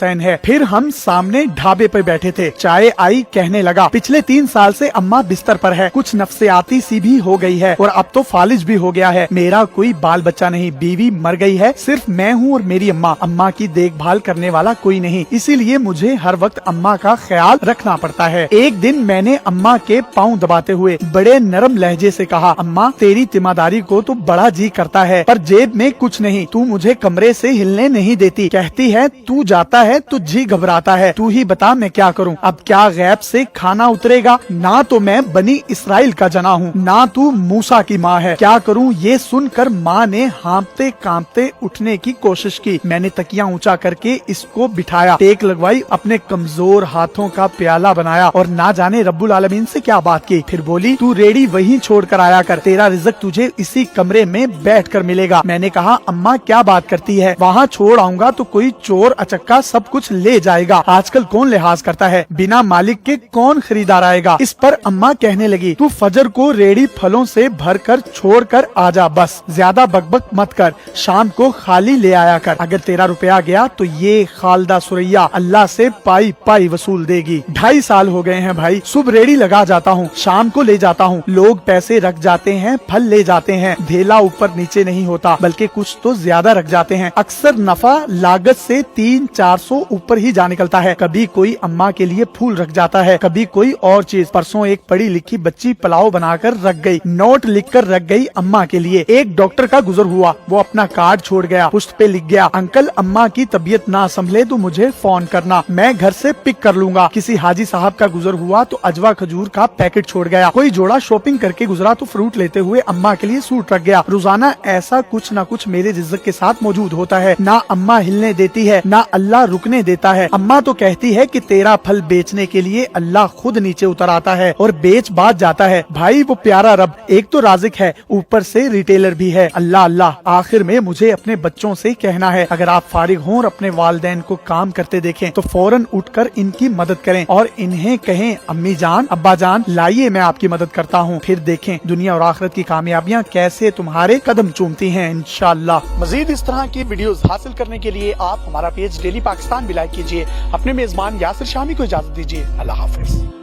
हुसैन है। फिर हम सामने ढाबे पे बैठे थे, चाय आई, कहने लगा पिछले 3 साल से अम्मा बिस्तर पर है, कुछ नफ्सियाती सी भी हो गई है और अब तो फालिज भी हो गया है। मेरा कोई बाल बच्चा नहीं, बीवी मर गई है, सिर्फ मैं हूँ और मेरी अम्मा। अम्मा की देखभाल करने वाला कोई नहीं, इसीलिए मुझे हर वक्त अम्मा का ख्याल रखना पड़ता है। एक दिन मैंने अम्मा के पाँव दबाते हुए बड़े नरम लहजे से कहा, अम्मा तेरी तिमादारी को तो बड़ा जी करता है, पर जेब में कुछ नहीं, तू मुझे कमरे से हिलने नहीं देती, कहती है तू जाता है तो जी घबराता है, तू ही बता मैं क्या करूं। अब क्या गैब से खाना उतरेगा? ना तो मैं बनी इसराइल का जना हूँ, ना तू मूसा की माँ है, क्या करूं? ये सुनकर माँ ने हाँफते कांपते उठने की कोशिश की। मैंने तकिया ऊंचा करके इसको बिठाया, टेक लगवाई, अपने कमजोर हाथों का प्याला बनाया और ना जाने रब्बुल आलमीन से क्या बात की। फिर बोली तू रेडी वहीं छोड़ कर आया कर, तेरा रिज़्क तुझे इसी कमरे में बैठ कर मिलेगा। मैंने कहा अम्मा क्या बात करती है, वहाँ छोड़ आऊंगा तो कोई चोर अचक्का सब कुछ ले जाएगा, आजकल कौन लिहाज करता है, बिना मालिक के कौन खरीदार आएगा। इस पर अम्मा कहने लगी तू फजर को रेडी फलों से भर कर छोड़ कर आ जा, बस ज्यादा बकबक मत कर, शाम को खाली ले आया कर, अगर तेरा रुपया गया तो ये खालदा सुरैया अल्लाह से पाई पाई वसूल देगी। 2.5 साल हो गए हैं भाई, सुबह रेडी लगा जाता हूँ, शाम को ले जाता हूँ, लोग पैसे रख जाते हैं, फल ले जाते हैं, धेला ऊपर नीचे नहीं होता बल्कि कुछ तो ज्यादा रख जाते हैं, अक्सर नफा लागत से 300-400 ऊपर ही जा निकलता है। कभी कोई अम्मा के लिए फूल रख जाता है, कभी कोई और चीज। परसों एक पढ़ी लिखी बच्ची पुलाव बनाकर रख गई, नोट लिख कर रख गई अम्मा के लिए। एक डॉक्टर का गुजर हुआ, वो अपना कार्ड छोड़ गया, पुष्ट पे लिख गया अंकल अम्मा की तबीयत ना संभले तो मुझे फोन करना, मैं घर से पिक कर लूंगा। किसी हाजी साहब का गुजर हुआ तो अजवा खजूर का पैकेट छोड़ गया। कोई जोड़ा शॉपिंग करके गुजरा तो फ्रूट लेते हुए अम्मा के लिए सूट रख गया। रोजाना ऐसा कुछ न कुछ मेरे रिज़्क के साथ मौजूद होता है। ना अम्मा हिलने देती है, ना अल्लाह रुकने देता है। अम्मा तो कहती है कि तेरा फल बेचने के लिए अल्लाह खुद नीचे उतर आता है और बेच बात जाता है। भाई वो प्यारा रब एक तो राज़िक है, ऊपर से रिटेलर भी है। अल्लाह अल्लाह। आखिर में मुझे अपने बच्चों से कहना है, अगर आप फारिग हों और अपने वालिदैन को काम करते देखें तो फौरन उठकर इनकी मदद करें और इन्हें कहें अम्मी जान अब्बा जान लाइए मैं आपकी मदद करता हूँ, फिर देखें दुनिया और आखिरत की कामयाबियाँ कैसे तुम्हारे कदम चूमती हैं इंशाअल्लाह। मजीद इस तरह की वीडियोस हासिल करने के लिए आप हमारा पेज डेली पाकिस्तान भी लाइक कीजिए। अपने मेजबान यासिर शामी को इजाजत दीजिए। अल्लाह हाफिज।